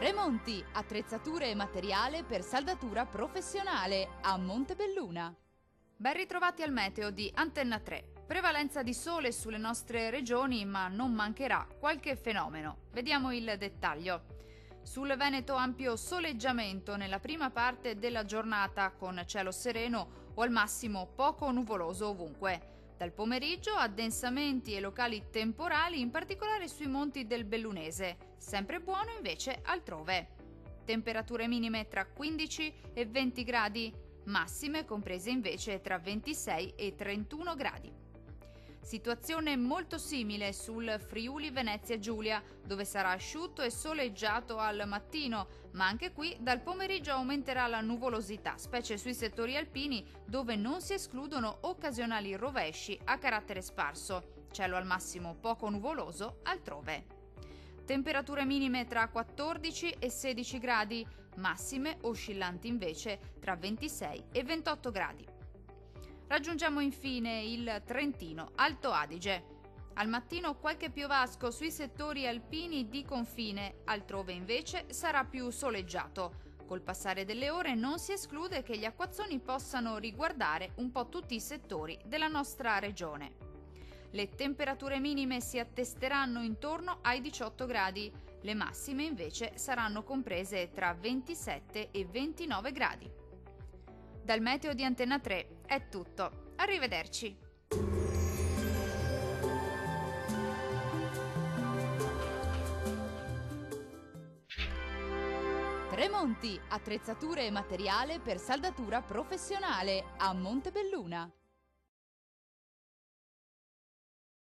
Tremonti, attrezzature e materiale per saldatura professionale a Montebelluna. Ben ritrovati al meteo di Antenna 3. Prevalenza di sole sulle nostre regioni, ma non mancherà qualche fenomeno. Vediamo il dettaglio. Sul Veneto ampio soleggiamento nella prima parte della giornata con cielo sereno o al massimo poco nuvoloso ovunque. Dal pomeriggio addensamenti e locali temporali, in particolare sui monti del Bellunese, sempre buono invece altrove. Temperature minime tra 15 e 20 gradi, massime comprese invece tra 26 e 31 gradi. Situazione molto simile sul Friuli Venezia Giulia, dove sarà asciutto e soleggiato al mattino, ma anche qui dal pomeriggio aumenterà la nuvolosità, specie sui settori alpini, dove non si escludono occasionali rovesci a carattere sparso. Cielo al massimo poco nuvoloso altrove. Temperature minime tra 14 e 16 gradi, massime oscillanti invece tra 26 e 28 gradi. Raggiungiamo infine il Trentino, Alto Adige. Al mattino qualche piovasco sui settori alpini di confine, altrove invece sarà più soleggiato. Col passare delle ore non si esclude che gli acquazzoni possano riguardare un po' tutti i settori della nostra regione. Le temperature minime si attesteranno intorno ai 18 gradi, le massime invece saranno comprese tra 27 e 29 gradi. Dal meteo di Antenna 3 è tutto. Arrivederci. Tremonti, attrezzature e materiale per saldatura professionale a Montebelluna.